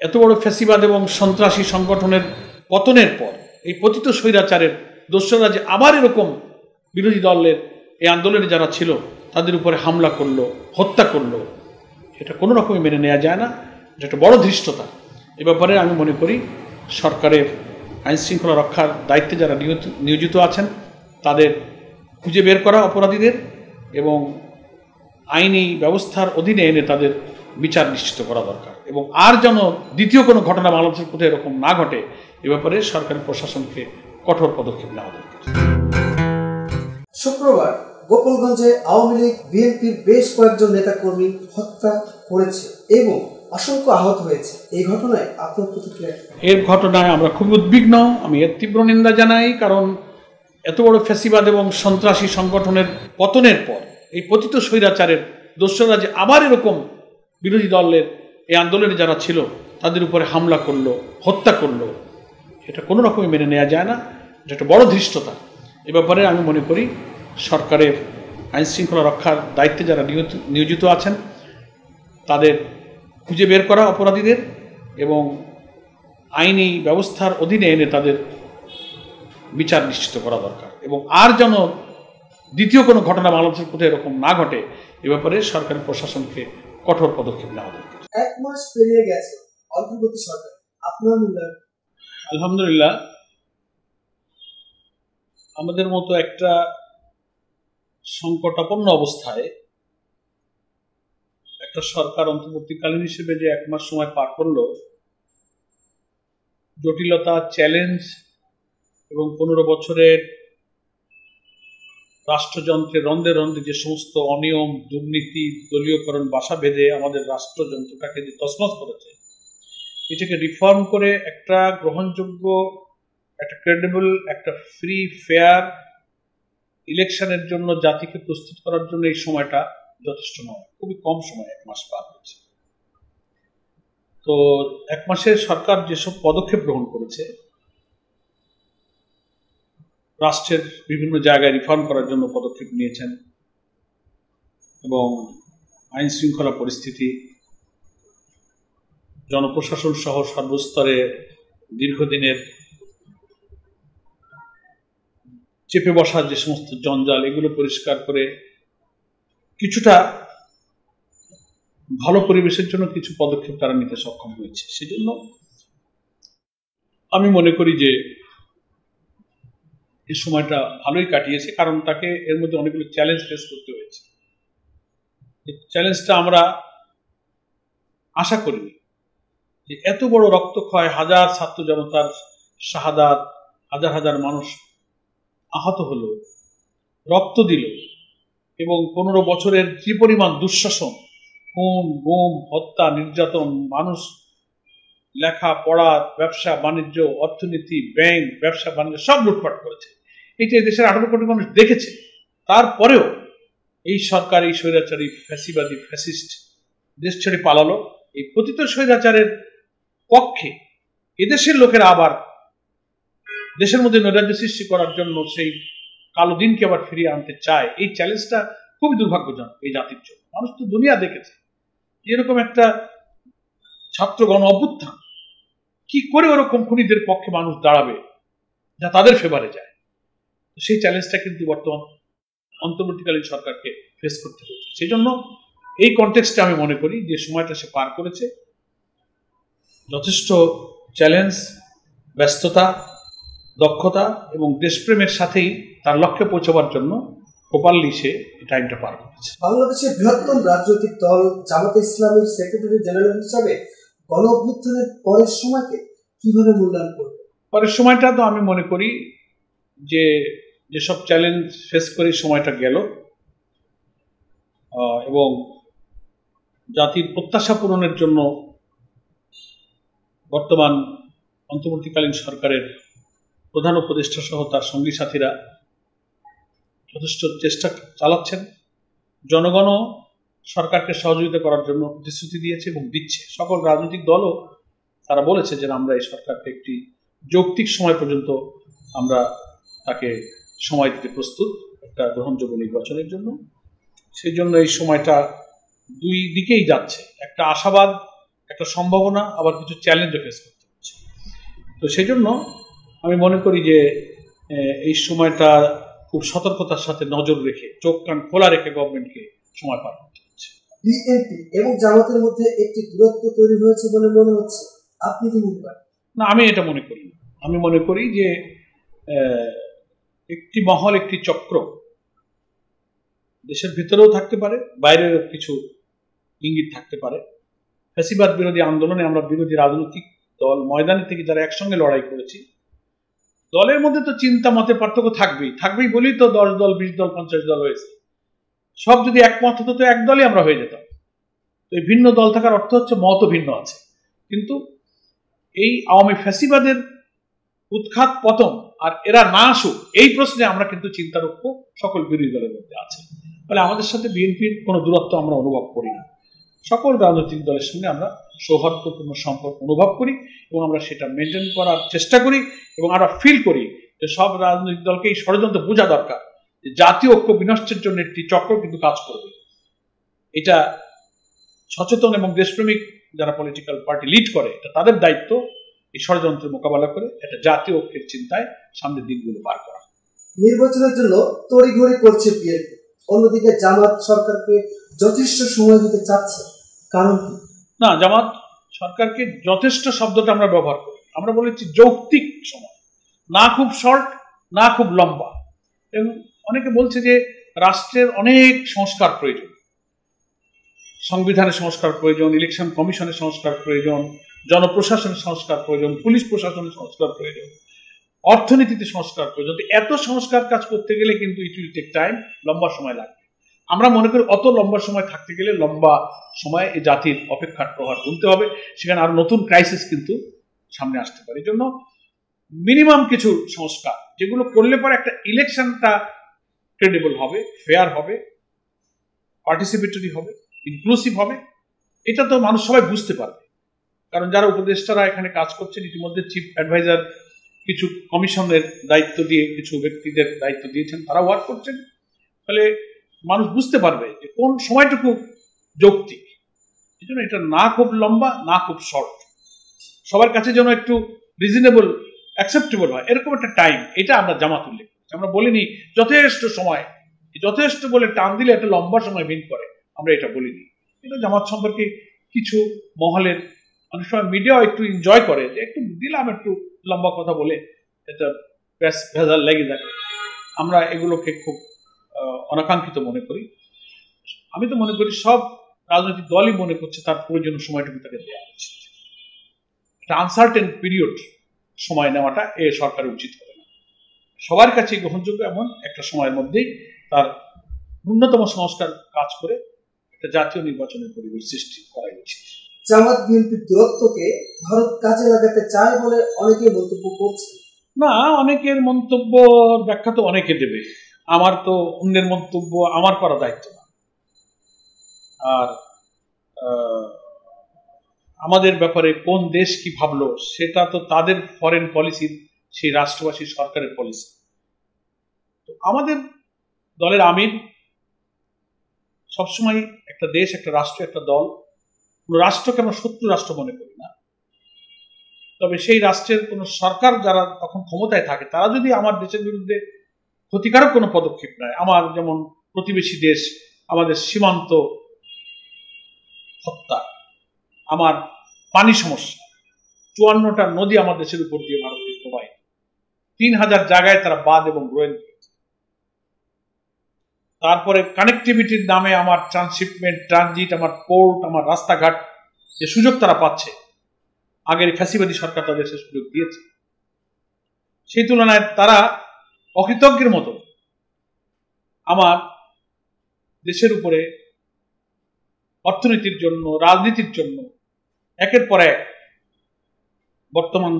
এত বড় ফ্যাসিবাদ এবং সন্ত্রাসী সংগঠনের পতনের পর এই পতিত স্বৈরাচারের দোসররা যে আবার এরকম বিরোধী দলের এই আন্দোলনে যারা ছিল তাদের উপরে হামলা করলো, হত্যা করলো, এটা কোনো রকমই মেনে নেওয়া যায় না। এটা একটা বড় ধৃষ্টতা। এ ব্যাপারে আমি মনে করি সরকারের আইন শৃঙ্খলা রক্ষার দায়িত্বে যারা নিয়োজিত আছেন তাদের খুঁজে বের করা অপরাধীদের এবং আইনি ব্যবস্থার অধীনে এনে তাদের বিচার নিশ্চিত করা দরকার, এবং আর যেন দ্বিতীয় কোনো ঘটনা বাংলাদেশের কোথাও এরকম না ঘটে এ ব্যাপারে সরকারি প্রশাসনকে কঠোর পদক্ষেপ নেওয়া দরকার। শুক্রবার গোপালগঞ্জে আওয়ামী লীগ বিএনপির বেশ কয়েকজন নেতাকর্মী হত্যা করেছে এবং অসংখ্য আহত হয়েছে। এই ঘটনায় আপনার প্রতিক্রিয়া? এর ঘটনায় আমরা খুব উদ্বিগ্ন। আমি এর তীব্র নিন্দা জানাই, কারণ এত বড় ফ্যাসিবাদ এবং সন্ত্রাসী সংগঠনের পতনের পর এই পতিত স্বৈরাচারের দোসররা যে আবার এরকম বিরোধী দলের এই আন্দোলনে যারা ছিল তাদের উপরে হামলা করলো, হত্যা করলো, এটা কোনো রকমই মেনে নেওয়া যায় না। এটা একটা বড় ধৃষ্টতা। এ ব্যাপারে আমি মনে করি সরকারের আইন শৃঙ্খলা রক্ষার দায়িত্বে যারা নিয়োজিত আছেন তাদের খুঁজে বের করা অপরাধীদের এবং আইনি ব্যবস্থার অধীনে এনে তাদের বিচার নিশ্চিত করা দরকার, এবং আর যেন দ্বিতীয় কোনো ঘটনা বাংলাদেশের কোথাও এরকম না ঘটে এ ব্যাপারে সরকারি প্রশাসনকে কঠোর পদক্ষেপ নেওয়া দরকার। 1 মাস পেরিয়ে গেছে অন্তর্বর্তী সরকার, আপনার মূল্যায়ন? আলহামদুলিল্লাহ, আমাদের মতো একটা সংকটাপন্ন অবস্থায় একটা সরকার অন্তর্বর্তীকালীন হিসেবে যে 1 মাস সময় পার করলো, জটিলতা, চ্যালেঞ্জ এবং 15 বছরের রাষ্ট্রযন্ত্রের রন্ধে রন্ধে যে সমস্ত অনিয়ম, দুর্নীতি, দলীয়করণ বাসা বেঁধে আমাদের রাষ্ট্রযন্ত্রটাকে যে তছনছ করেছে, এটাকে রিফর্ম করে একটা গ্রহণযোগ্য, একটা ক্রেডিবল, একটা ফ্রি ফেয়ার ইলেকশনের জন্য জাতিকে প্রস্তুত করার জন্য এই সময়টা যথেষ্ট নয়। খুবই কম সময়, 1 মাস পার হয়েছে। তো 1 মাসে সরকার যেসব পদক্ষেপ গ্রহণ করেছে, রাষ্ট্রের বিভিন্ন জায়গায় রিফর্ম করার জন্য পদক্ষেপ নিয়েছেন এবং আইন শৃঙ্খলা পরিস্থিতি, জনপ্রশাসন সহ সর্বস্তরে দীর্ঘদিনের চেপে বসার যে সমস্ত জঞ্জাল, এগুলো পরিষ্কার করে কিছুটা ভালো পরিবেশের জন্য কিছু পদক্ষেপ তারা নিতে সক্ষম হয়েছে। সেজন্য আমি মনে করি যে এই সময়টা ভালোই কাটিয়েছে, কারণ তাকে এর মধ্যে অনেকগুলো চ্যালেঞ্জ ফেস করতে হয়েছে। এই চ্যালেঞ্জটা আমরা আশা করিনি যে এত বড় রক্তক্ষয়, হাজার ছাত্র জনতার শাহাদাত, হাজার হাজার মানুষ আহত হলো, রক্ত দিল, এবং 15 বছরের যে পরিমাণ দুঃশাসন, খুন, গুম, হত্যা, নির্যাতন, মানুষ লেখা পড়া, ব্যবসা বাণিজ্য, অর্থনীতি, ব্যাংক, ব্যবসা বাণিজ্য সব লুটপাট করেছে। এইটা দেশের 18 কোটি মানুষ দেখেছে। তারপরেও এই সরকার, এই স্বৈরাচারী ফ্যাসিবাদী ফ্যাসিস্ট দেশ ছেড়ে পালালো। এই পতিত স্বৈরাচারের পক্ষে এদেশের লোকেরা আবার দেশের মধ্যে নৈরাজ্য সৃষ্টি করার জন্য সেই কালো দিনকে আবার ফিরিয়ে আনতে চায়। এই চ্যালেঞ্জটা খুবই দুর্ভাগ্যজনক এই জাতির জন্য। মানুষ তো দুনিয়া দেখেছে এরকম একটা ছাত্র গণ অভ্যুত্থান, কি করে ওরকম খুনিদের পক্ষে মানুষ দাঁড়াবে যা তাদের ফেভারে যায়। সেই চ্যালেঞ্জটা কিন্তু বর্তমান অন্তর্বর্তীকালীন সরকারকে ফেস করতে হচ্ছে। সেই জন্য এই কনটেক্সটে আমি মনে করি যে সময়টা সে পার করেছে যথেষ্ট চ্যালেঞ্জ, ব্যস্ততা, দক্ষতা এবং দেশপ্রেমের সাথেই তার লক্ষ্যে পৌঁছবার জন্য প্রপারলি সে টাইমটা পার করেছে। বাংলাদেশের বৃহত্তম রাজনৈতিক দল জামাতে ইসলামের সেক্রেটারি জেনারেল হিসাবে গণ অভ্যুত্থানের পরের সময়কে কিভাবে মূল্যায়ন করবে? পরের সময়টা তো আমি মনে করি যে যেসব চ্যালেঞ্জ ফেস করে সময়টা গেল এবং জাতির প্রত্যাশা পূরণের জন্য বর্তমান অন্তর্বর্তীকালীন সরকারের প্রধান উপদেষ্টা সহ তার সঙ্গী সাথীরা যথেষ্ট চেষ্টা চালাচ্ছেন। জনগণও সরকারকে সহযোগিতা করার জন্য প্রতিশ্রুতি দিয়েছে এবং দিচ্ছে। সকল রাজনৈতিক দলও তারা বলেছে যে আমরা এই সরকারকে একটি যৌক্তিক সময় পর্যন্ত আমরা তাকে সময় দিতে প্রস্তুত একটা গ্রহণযোগ্য নির্বাচনের জন্য। সেই জন্য এই সময়টা দুই দিকেই যাচ্ছে। একটা আশাবাদ একটা সম্ভাবনা, আবার কিছু চ্যালেঞ্জও ফেস করতে হচ্ছে। তো সেই জন্য আমি মনে করি যে এই সময়টা খুব সতর্কতার সাথে নজর রেখে, চোখ কান খোলা রেখে গভর্নমেন্টকে সময় পার করতে হচ্ছে। বিএনপি এবং জামাতের মধ্যে একটি দূরত্ব তৈরি হয়েছে বলে মনে হচ্ছে, আপনি কি মনে করেন? না, আমি এটা মনে করি না। আমি মনে করি যে একটি মহল, একটি চক্র দেশের ভিতরেও থাকতে পারে, বাইরেরও কিছু ইঙ্গিত থাকতে পারে। ফ্যাসিবাদ বিরোধী আন্দোলনে আমরা বিরোধী রাজনৈতিক দল ময়দানে থেকে যারা একসঙ্গে লড়াই করেছি, দলের মধ্যে তো চিন্তা মতে পার্থক্য থাকবেই বলেই তো 10 দল 20 দল 50 দল হয়েছে। সব যদি একমত হতো তো এক দলই আমরা হয়ে যেতাম। তো এই ভিন্ন দল থাকার অর্থ হচ্ছে মত ভিন্ন আছে। কিন্তু এই আওয়ামী ফ্যাসিবাদের উৎখাত পতন আর এরা না আসুক, এই প্রশ্নে আমরা কিন্তু চিন্তারক্ষ সকল বিরোধী দলের মধ্যে আছে। ফলে আমাদের সাথে বিএনপির কোনো দূরত্ব আমরা অনুভব করি না। সকল রাজনৈতিক দলের সঙ্গে আমরা সৌহার্দ্যপূর্ণ সম্পর্ক অনুভব করি এবং আমরা সেটা মেনটেন করার চেষ্টা করি এবং আমরা ফিল করি যে সব রাজনৈতিক দলকে এই ষড়যন্ত্র বোঝা দরকার যে জাতীয় ঐক্য বিনষ্টের জন্য একটি চক্র কিন্তু কাজ করবে। এটা সচেতন এবং দেশপ্রেমিক যারা পলিটিক্যাল পার্টি লিড করে, এটা তাদের দায়িত্ব এই ষড়যন্ত্রের মোকাবেলা করে একটা জাতীয় ঐক্যের চিন্তায় সামনের দিনগুলো পার করা। নির্বাচনের জন্য তড়িঘড়ি করছে বিএনপি, অন্যদিকে জামাত সরকারকে যথেষ্ট সময় দিতে চাচ্ছে, কারণ কি? না, জামাত সরকারকে যথেষ্ট শব্দটা আমরা ব্যবহার করি, আমরা বলেছি যৌক্তিক সময়, না খুব শর্ট না খুব লম্বা। এবং অনেকে বলছে যে রাষ্ট্রের অনেক সংস্কার প্রয়োজন, সংবিধানের সংস্কার প্রয়োজন, ইলেকশন কমিশনের সংস্কার প্রয়োজন, জনপ্রশাসনের সংস্কার প্রয়োজন, পুলিশ প্রশাসনের সংস্কার প্রয়োজন, অর্থনীতিতে সংস্কার প্রয়োজন। এত সংস্কার কাজ করতে গেলে কিন্তু ইট উইল টেক টাইম, লম্বা সময় লাগবে। আমরা মনে করি অত লম্বা সময় থাকতে গেলে লম্বা সময় এই জাতির অপেক্ষার প্রহার গুনতে হবে, সেখানে আরো নতুন ক্রাইসিস কিন্তু সামনে আসতে পারে। এই জন্য মিনিমাম কিছু সংস্কার যেগুলো করলে পরে একটা ইলেকশনটা ক্রেডিবল হবে, ফেয়ার হবে, পার্টিসিপেটরি হবে, ইনক্লুসিভ হবে, এটা তো মানুষ সবাই বুঝতে পারবে। কারণ যারা উপদেষ্টারা এখানে কাজ করছেন, ইতিমধ্যে চিফ অ্যাডভাইজার কিছু কমিশনের দায়িত্ব দিয়ে কিছু ব্যক্তিদের দায়িত্ব দিয়েছেন, তারা ওয়ার্ক করছেন। ফলে মানুষ বুঝতে পারবে যে কোন সময়টুকু যৌক্তিক। এই জন্য এটা না খুব লম্বা না খুব শর্ট, সবার কাছে যেন একটু রিজনেবল অ্যাকসেপ্টেবল হয়, এরকম একটা টাইম, এটা আমরা জামাত উল্লেখ করছি। আমরা বলিনি যথেষ্ট সময়, যথেষ্ট বলে টান দিলে একটা লম্বা সময় ভিন করে, আমরা এটা বলিনি। কিন্তু জামাত সম্পর্কে কিছু মহলের অনেক সময় মিডিয়াও একটু এনজয় করে যে একটু দিলাম একটু লম্বা কথা বলে এটা ভেজাল লেগে যায়। আমরা এগুলোকে খুব অনাকাঙ্ক্ষিত মনে করি। আমি তো মনে করি সব রাজনৈতিক দলই মনে করছে তার প্রয়োজনীয় সময়টুকু তাকে দেওয়া উচিত। একটা আনসার্টেন পিরিয়ড সময় নেওয়াটা এ সরকারের উচিত হবে না। সবার কাছে গ্রহণযোগ্য এমন একটা সময়ের মধ্যেই তার ন্যূনতম সংস্কার কাজ করে একটা জাতীয় নির্বাচনের পরিবেশ সৃষ্টি করা উচিত। জামাত বিএনপির দূরত্বকে ভারত কাজে লাগাতে চায় বলে অনেকে মন্তব্য করছে। না, অনেকের মন্তব্য ব্যাখ্যা তো অনেকে দেবে, আমার তো অন্যের মন্তব্য আমার করা দায়িত্ব না। আর আমাদের ব্যাপারে কোন দেশ কি ভাবলো সেটা তো তাদের ফরেন পলিসির, সেই রাষ্ট্রবাসী সরকারের পলিসি। তো আমাদের দলের আমির সবসময় একটা দেশ, একটা রাষ্ট্র, একটা দল, কোন রাষ্ট্রকে আমরা শত্রু রাষ্ট্র মনে করি না। তবে সেই রাষ্ট্রের কোন সরকার যারা তখন ক্ষমতায় থাকে, তারা যদি আমার দেশের বিরুদ্ধে ক্ষতিকারক কোনো পদক্ষেপ নেয়, আমার যেমন প্রতিবেশী দেশ, আমাদের সীমান্ত হত্যা, আমার পানি সমস্যা, 54টা নদী আমার দেশের উপর দিয়ে ভারতের প্রবাহিত, 3000 জায়গায় তারা বাঁধ এবং গ্রোয়েন, তারপরে কানেক্টিভিটির নামে আমার ট্রান্সশিপমেন্ট, ট্রানজিট, আমার পোর্ট, আমার রাস্তাঘাট, যে সুযোগ তারা পাচ্ছে, আগের ফ্যাসিবাদী সরকার তাদের সে সুযোগ দিয়েছে। সেই তুলনায় তারা অকৃতজ্ঞের মতো আমার দেশের উপরে অর্থনীতির জন্য, রাজনীতির জন্য একের পর এক বর্তমান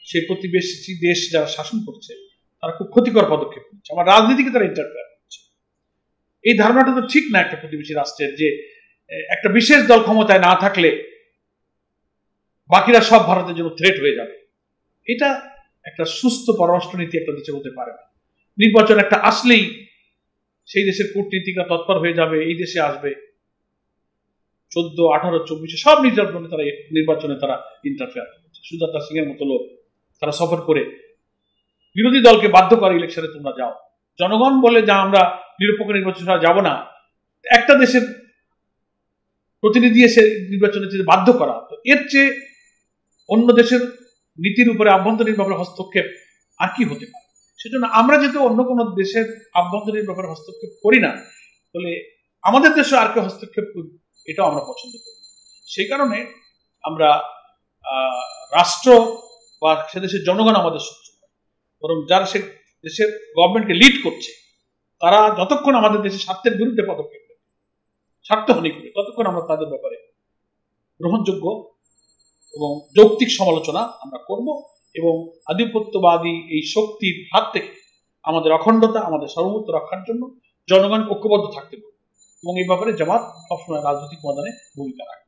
সেই প্রতিবেশী দেশ যারা শাসন করছে তারা খুব ক্ষতিকর পদক্ষেপ নিচ্ছে, আমার রাজনীতিকে তারা ইন্টারফেয়ার করছে। এই ধারণাটা তো ঠিক না একটা প্রতিবেশী রাষ্ট্রের, যে একটা বিশেষ দল ক্ষমতায় না থাকলে বাকিরা সব ভারতের জন্য থ্রেট হয়ে যাবে। এটা একটা সুস্থ পররাষ্ট্রনীতি একটা দেশে হতে পারে না। নির্বাচন একটা আসলেই সেই দেশের কূটনীতিকরা তৎপর হয়ে যাবে, এই দেশে আসবে, 14, 18, 24 সব নির্বাচনে তারা ইন্টারফেয়ার করছে। সুজাতা সিং এর মতো লোক তারা সফর করে বিরোধী দলকে বাধ্য করে ইলেকশনে তোমরা যাও। জনগণ বলে যা আমরা নিরপেক্ষ নির্বাচন যাব না, একটা দেশের প্রতিনিধি এসে নির্বাচনে বাধ্য করা, তো এর চেয়ে অন্য দেশের নীতির উপরে আভ্যন্তরীণ ব্যাপারে হস্তক্ষেপ আর কি হতে পারে। সেজন্য আমরা যেহেতু অন্য কোনো দেশের আভ্যন্তরীণ ব্যাপারে হস্তক্ষেপ করি না, ফলে আমাদের দেশে আর কেউ হস্তক্ষেপ করি এটাও আমরা পছন্দ করি। সেই কারণে আমরা রাষ্ট্র বা সে দেশের জনগণ আমাদের শত্রু, বরং যারা সে দেশের গভর্নমেন্টকে লিড করছে তারা যতক্ষণ আমাদের দেশের স্বার্থের বিরুদ্ধে পদক্ষেপ নেবে, স্বার্থহানি করে, ততক্ষণ আমরা তাদের ব্যাপারে গ্রহণযোগ্য এবং যৌক্তিক সমালোচনা আমরা করব এবং আধিপত্যবাদী এই শক্তির হাত থেকে আমাদের অখণ্ডতা, আমাদের সার্বভৌমত্ব রক্ষার জন্য জনগণ ঐক্যবদ্ধ থাকতে পারবে এবং এই ব্যাপারে জামাত সবসময় রাজনৈতিক ময়দানে ভূমিকা রাখবে।